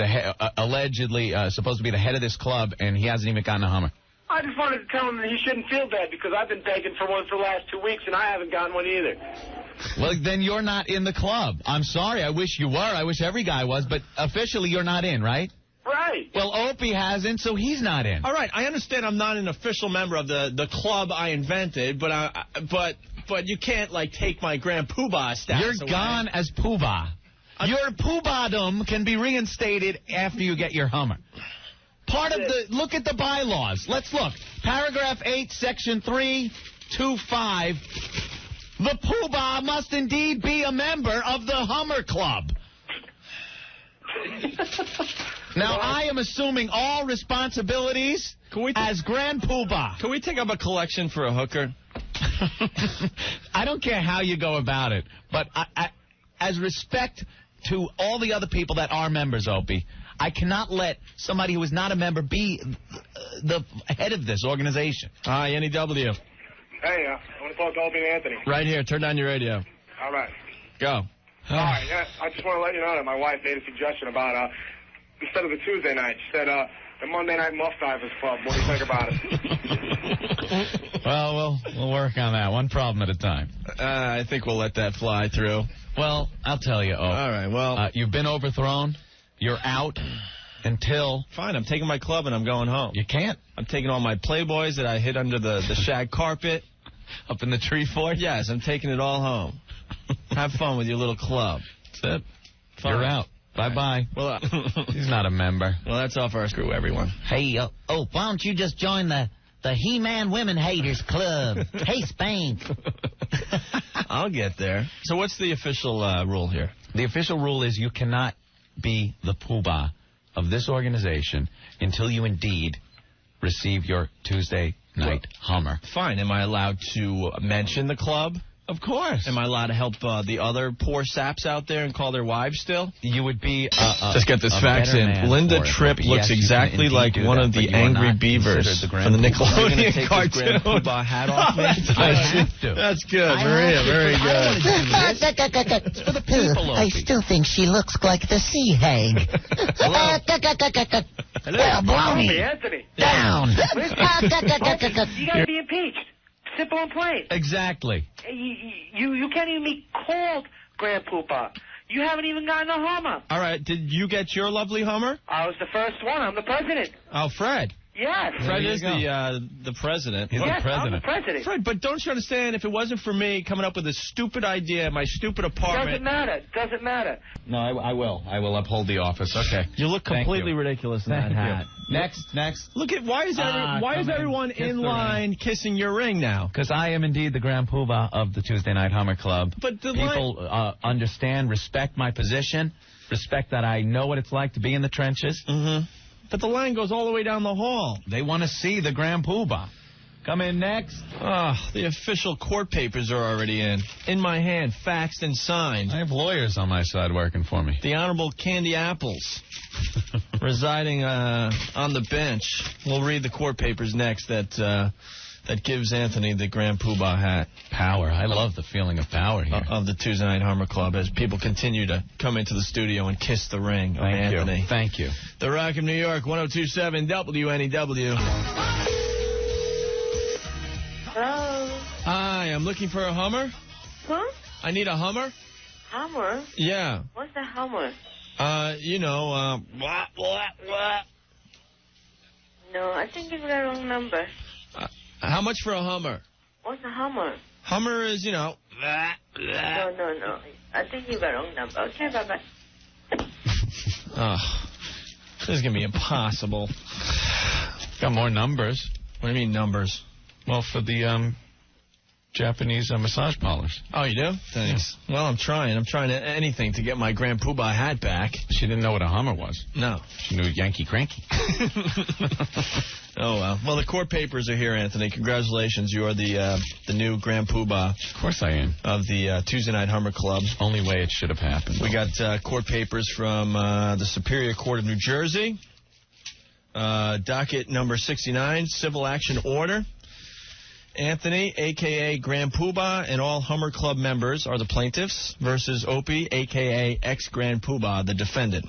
allegedly supposed to be the head of this club, and he hasn't even gotten a Hummer? I just wanted to tell him that he shouldn't feel bad because I've been begging for one for the last 2 weeks, and I haven't gotten one either. Well, then you're not in the club. I'm sorry. I wish you were. I wish every guy was, but officially you're not in, right? Right. Well, Opie hasn't, so he's not in. All right, I understand I'm not an official member of the club I invented, but you can't, like, take my Grand Poobah status You're gone as Poobah. Your Poobahdom can be reinstated after you get your Hummer. Look at the bylaws. Let's look. Paragraph 8, Section 325. The Poobah must indeed be a member of the Hummer Club. Now, I am assuming all responsibilities as Grand Poobah. Can we take up a collection for a hooker? I don't care how you go about it, but as respect to all the other people that are members, Opie, I cannot let somebody who is not a member be the head of this organization. Hi, NEW. Hey, I want to talk to Opie and Anthony. Right here. Turn down your radio. All right. Go. All right, yeah. I just want to let you know that my wife made a suggestion about, instead of the Tuesday night, she said, the Monday Night Muff Divers Club. What do you think about it? Well, we'll work on that. One problem at a time. I think we'll let that fly through. Well, I'll tell you, All right, well. you've been overthrown. You're out until... Fine, I'm taking my club and I'm going home. You can't. I'm taking all my Playboys that I hid under the shag carpet. Up in the tree fort? Yes, I'm taking it all home. Have fun with your little club. That's it. Fine. You're out. Bye-bye. Well, he's not a member. Well, that's off our screw, everyone. Hey, why don't you just join the He-Man Women Haters Club? Hey, Spank. I'll get there. So what's the official rule here? The official rule is you cannot be the Poobah of this organization until you indeed receive your Tuesday night Hummer. Fine. Am I allowed to mention the club? Of course. Am I allowed to help the other poor saps out there and call their wives still? You would be Just get this fax in. Linda Tripp looks exactly like one of the angry beavers from the Nickelodeon cartoon. Poobah hat off me? I have to. That's good, Maria. Very good. It's for the people, I still think she looks like the sea hag. Well, Brownie. Anthony. Down. You gotta be impeached. Simple and plain. Exactly. You can't even be called Grand Poobah. You haven't even gotten a Hummer. All right, did you get your lovely Hummer? I was the first one. I'm the president. Oh, Fred. Yes. Fred is the president. He's the president. I'm the president. Fred, but don't you understand, if it wasn't for me coming up with this stupid idea, my stupid apartment... Doesn't matter. No, I will. I will uphold the office. Okay. You look completely ridiculous in that hat. Next. Look at why is everyone in line kissing your ring now? Because I am indeed the Grand Poobah of the Tuesday Night Hummer Club. But the people understand, respect my position, respect that I know what it's like to be in the trenches. Mm-hmm. But the line goes all the way down the hall. They want to see the Grand Poobah. Come in next. The official court papers are already in my hand, faxed and signed. I have lawyers on my side working for me. The Honorable Candy Apples, residing on the bench. We'll read the court papers next that gives Anthony the Grand Poobah hat. Power. I love the feeling of power here. Of the Tuesday Night Hummer Club as people continue to come into the studio and kiss the ring of Anthony. Thank you. The Rock of New York, 102.7 WNEW. Hello. Hi, I'm looking for a Hummer. Huh? I need a Hummer. Hummer? Yeah. What's the Hummer? No, I think you've got the wrong number. How much for a Hummer? What's a Hummer? Hummer is, No. I think you got the wrong number. Okay, bye-bye. Oh, this is going to be impossible. Got more numbers. What do you mean numbers? Well, for the Japanese massage parlors. Oh, you do? Thanks. Yeah. Well, I'm trying. Anything to get my Grand Poobah hat back. She didn't know what a Hummer was. No. She knew Yankee Cranky. Oh, well. Well, the court papers are here, Anthony. Congratulations. You are the new Grand Poobah. Of course I am. Of the Tuesday Night Hummer Club. Only way it should have happened. We got court papers from the Superior Court of New Jersey. Docket number 69, civil action order. Anthony, a.k.a. Grand Poobah, and all Hummer Club members are the plaintiffs versus Opie, a.k.a. ex-Grand Poobah, the defendant.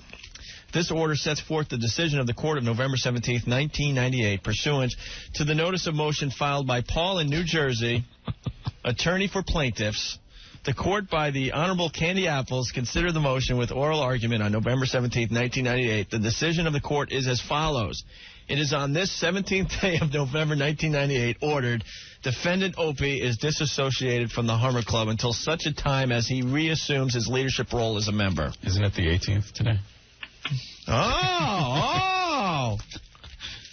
This order sets forth the decision of the court of November 17, 1998, pursuant to the notice of motion filed by Paul in New Jersey, attorney for plaintiffs. The court, by the Honorable Candy Apples, considered the motion with oral argument on November 17, 1998. The decision of the court is as follows. It is on this 17th day of November 1998 ordered, defendant Opie is disassociated from the Hummer Club until such a time as he reassumes his leadership role as a member. Isn't it the 18th today? Oh!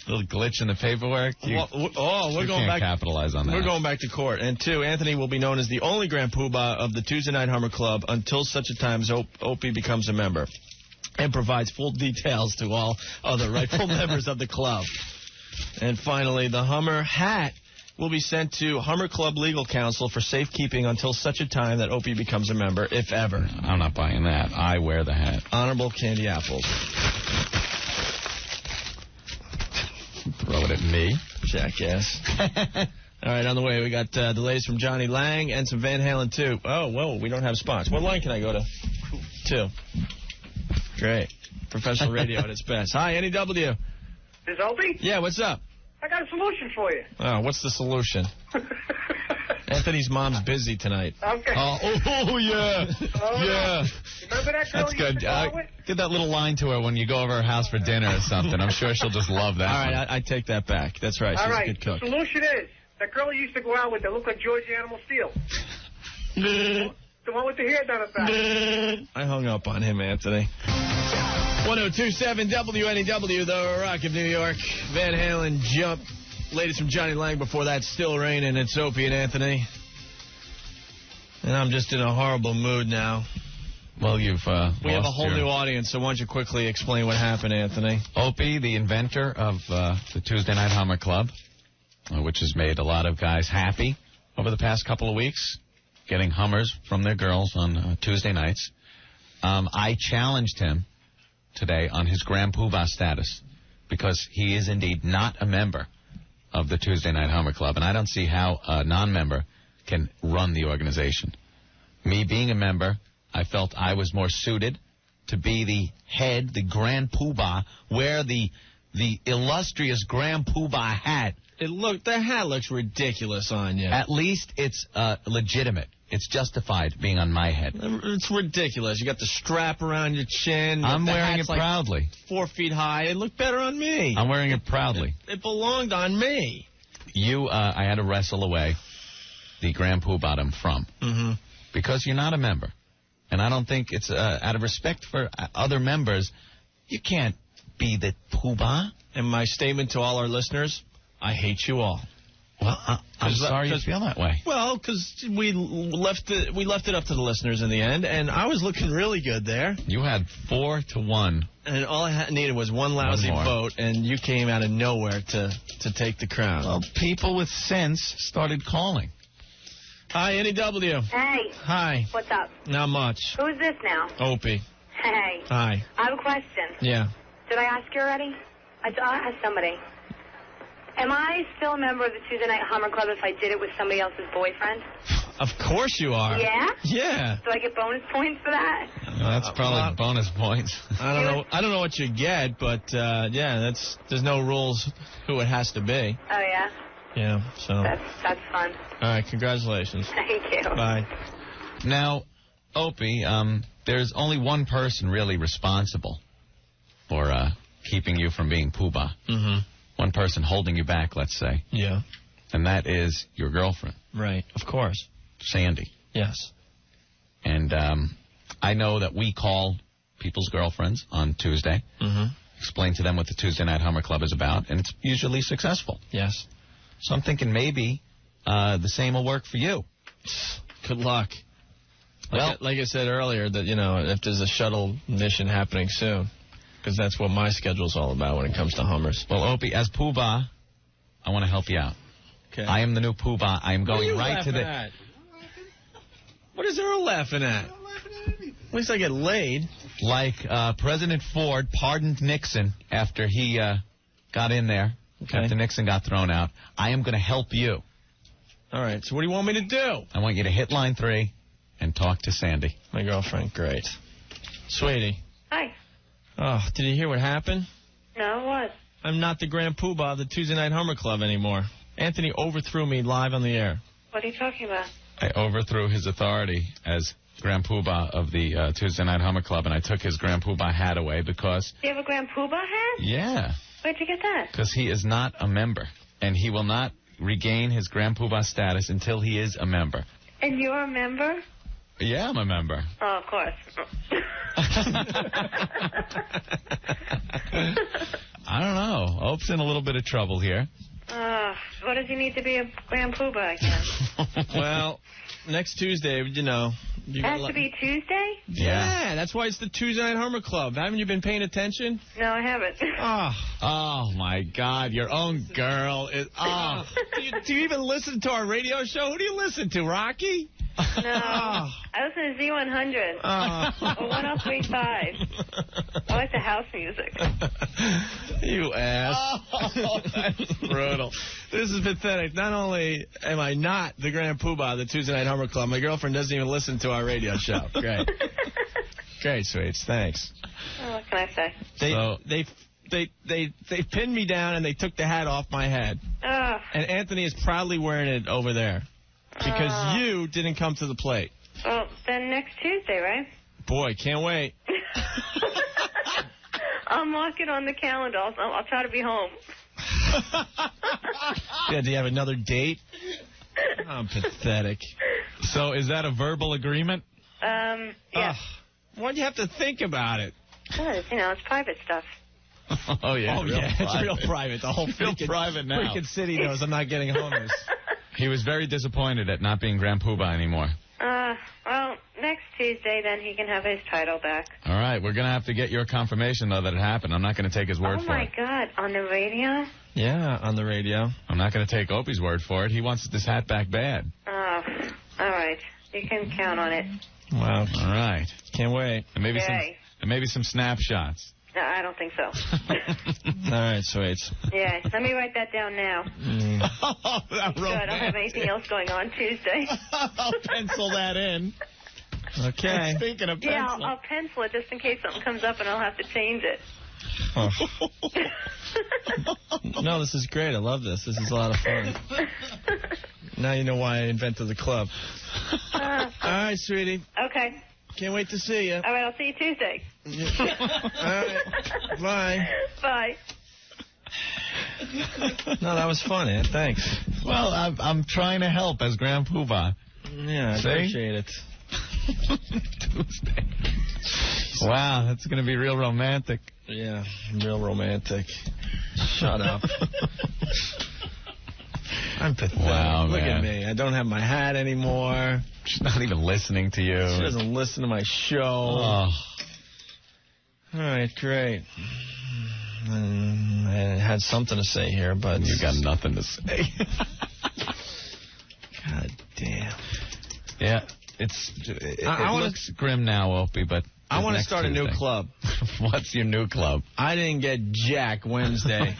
Little glitch in the paperwork. We're going back. Capitalize on that. We're going back to court. And two, Anthony will be known as the only Grand Poobah of the Tuesday Night Hummer Club until such a time as Opie becomes a member, and provides full details to all other rightful members of the club. And finally, the Hummer hat will be sent to Hummer Club Legal Counsel for safekeeping until such a time that Opie becomes a member, if ever. I'm not buying that. I wear the hat. Honorable Candy Apples. Throw it at me. Jackass. All right, on the way, we got delays from Johnny Lang and some Van Halen, too. Oh, whoa, we don't have spots. What line can I go to? 2. Great. Professional radio at its best. Hi, NEW. Is Opie? Yeah, what's up? I got a solution for you. Oh, what's the solution? Anthony's mom's busy tonight. Okay. Oh yeah. Yeah. Remember that girl? That's good. Give that little line to her when you go over her house for dinner or something. I'm sure she'll just love that. All right, I take that back. That's right. She's a good cook. The solution is that girl you used to go out with that looked like George Animal Steel. The one with the hair down the back. I hung up on him, Anthony. 102.7 WNEW, the Rock of New York. Van Halen, Jump. Latest from Johnny Lang. Before that, Still Raining. It's Opie and Anthony. And I'm just in a horrible mood now. Well, we have a whole new audience, so why don't you quickly explain what happened, Anthony? Opie, the inventor of the Tuesday Night Hummer Club, which has made a lot of guys happy over the past couple of weeks, getting Hummers from their girls on Tuesday nights. I challenged him today on his Grand Poobah status because he is indeed not a member of the Tuesday Night Hummer Club, and I don't see how a non-member can run the organization. Me being a member, I felt I was more suited to be the head, the Grand Poobah, wear the illustrious Grand Poobah hat. The hat looks ridiculous on you. At least it's legitimate. It's justified being on my head. It's ridiculous. You got the strap around your chin. I'm wearing it proudly. Like 4 feet high. It looked better on me. I'm wearing it proudly. It belonged on me. I had to wrestle away the Grand Poobah from. Mm-hmm. Because you're not a member. And I don't think it's out of respect for other members, you can't be the Poobah. And my statement to all our listeners, I hate you all. Well, I'm sorry you feel that way. Well, because we left it up to the listeners in the end, and I was looking really good there. You had 4-1. And all I needed was one lousy vote, and you came out of nowhere to take the crown. Well, people with sense started calling. Hi, NEW. Hey. Hi. What's up? Not much. Who's this now? Opie. Hey. Hi. I have a question. Yeah. Did I ask you already? I asked somebody. Am I still a member of the Tuesday Night Hummer Club if I did it with somebody else's boyfriend? Of course you are. Yeah? Yeah. Do I get bonus points for that? That's probably bonus points. I don't know what you get, but there's no rules who it has to be. Oh yeah. Yeah. So. That's fun. All right. Congratulations. Thank you. Bye. Now, Opie, there's only one person really responsible for keeping you from being Poobah. Mm-hmm. One person holding you back, let's say. Yeah. And that is your girlfriend. Right. Of course. Sandy. Yes. And I know that we call people's girlfriends on Tuesday, explain to them what the Tuesday Night Hummer Club is about, and it's usually successful. Yes. So I'm thinking maybe the same will work for you. Good luck. Like I said earlier, that, if there's a shuttle mission happening soon, because that's what my schedule's all about when it comes to Hummers. Well, Opie, as Poobah, I want to help you out. Okay. I am the new Poobah. I am going right to the... At? What is Earl laughing at? At least I get laid. Like President Ford pardoned Nixon after he got in there, after Nixon got thrown out. I am going to help you. All right, so what do you want me to do? I want you to hit line 3 and talk to Sandy. My girlfriend, great. Sweetie. Hi. Oh, did you hear what happened? No, what? I'm not the Grand Poobah of the Tuesday Night Hummer Club anymore. Anthony overthrew me live on the air. What are you talking about? I overthrew his authority as Grand Poobah of the Tuesday Night Hummer Club, and I took his Grand Poobah hat away because... Do you have a Grand Poobah hat? Yeah. Where'd you get that? Because he is not a member, and he will not regain his Grand Poobah status until he is a member. And you're a member? Yeah, I'm a member. Oh, of course. I don't know. Ope's in a little bit of trouble here. What does he need to be a Grand Poobah again? Well, next Tuesday, It has to be Tuesday? Yeah, that's why it's the Tuesday Night Hummer Club. Haven't you been paying attention? No, I haven't. Oh my God, your own girl is... Do you even listen to our radio show? Who do you listen to, Rocky? No. I listen to Z100. Or 103.5. I like the house music. You ass. That's brutal. This is pathetic. Not only am I not the Grand Poobah of the Tuesday Night Hummer Club, my girlfriend doesn't even listen to our radio show. Great. Great, sweets. Thanks. Oh, what can I say? They pinned me down and they took the hat off my head. And Anthony is proudly wearing it over there. Because you didn't come to the plate. Well, then next Tuesday, right? Boy, can't wait. I'll mark it on the calendar. I'll try to be home. Yeah, do you have another date? I'm pathetic. So is that a verbal agreement? Yeah. Why'd you have to think about it? Because, it's private stuff. Oh, yeah. It's real private. The whole private now. freaking city knows I'm not getting Hummers. He was very disappointed at not being Grand Poobah anymore. Well, next Tuesday, then he can have his title back. All right, we're going to have to get your confirmation, though, that it happened. I'm not going to take his word for it. Oh, my God, on the radio? Yeah, on the radio. I'm not going to take Opie's word for it. He wants this hat back bad. Oh, all right. You can count on it. Wow. All right. Can't wait. And maybe some snapshots. No, I don't think so. All right, sweet. Yeah, let me write that down now. So I don't have anything else going on Tuesday. I'll pencil that in. Okay. And speaking of Yeah, pencil. I'll pencil it just in case something comes up and I'll have to change it. Oh. No, this is great. I love this. This is a lot of fun. Now you know why I invented the club. All right, sweetie. Okay. Can't wait to see you. All right, I'll see you Tuesday. All right. Bye. Bye. No, that was fun, Ant. Thanks. Well, I'm trying to help as Grand Poobah. Yeah, I appreciate it. Tuesday. Wow, that's going to be real romantic. Yeah, real romantic. Shut up. I'm pathetic. Wow, Look man. at me. I don't have my hat anymore. She's not even listening to you. She doesn't listen to my show. Oh. All right, great. I had something to say here, but... You got nothing to say. God damn. Yeah, it looks grim now, Opie, but... I want to start a new club. What's your new club? I didn't get Jack Wednesday.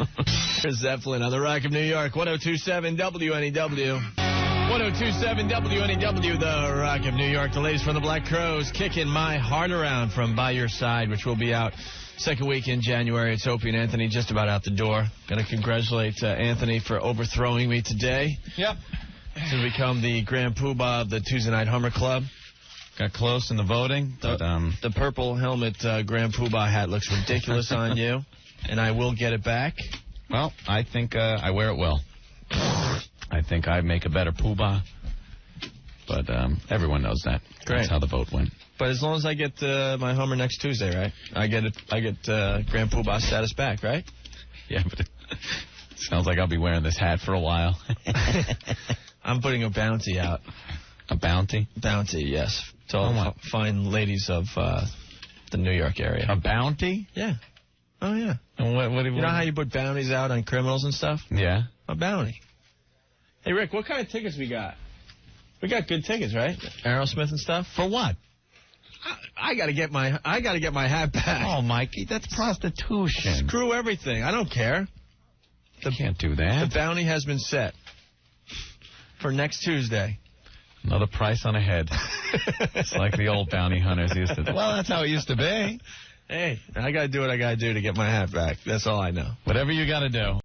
Here's Zeppelin on the Rock of New York, 102.7 WNEW. 102.7 WNEW, the Rock of New York. The ladies from the Black Crowes kicking my heart around from By Your Side, which will be out second week in January. It's Opie and Anthony just about out the door. Going to congratulate Anthony for overthrowing me today. Yep. To become the Grand Poobah of the Tuesday Night Hummer Club. Got close in the voting, but the purple helmet Grand Poobah hat looks ridiculous on you, and I will get it back. Well, I think I wear it well. I think I make a better Poobah, but everyone knows that. Great. That's how the vote went. But as long as I get my Hummer next Tuesday, right? I get Grand Poobah status back, right? Yeah, but it sounds like I'll be wearing this hat for a while. I'm putting a bounty out. A bounty? Bounty, yes. To all fine ladies of the New York area. A bounty? Yeah. Oh, yeah. And what you know how you put bounties out on criminals and stuff? Yeah. A bounty. Hey, Rick, what kind of tickets we got? We got good tickets, right? Aerosmith and stuff? For what? I gotta get my hat back. Oh, Mikey, that's prostitution. Screw everything. I don't care. You can't do that. The bounty has been set for next Tuesday. Another price on a head. It's like the old bounty hunters used to do. Well, that's how it used to be. Hey, I got to do what I got to do to get my hat back. That's all I know. Whatever you got to do.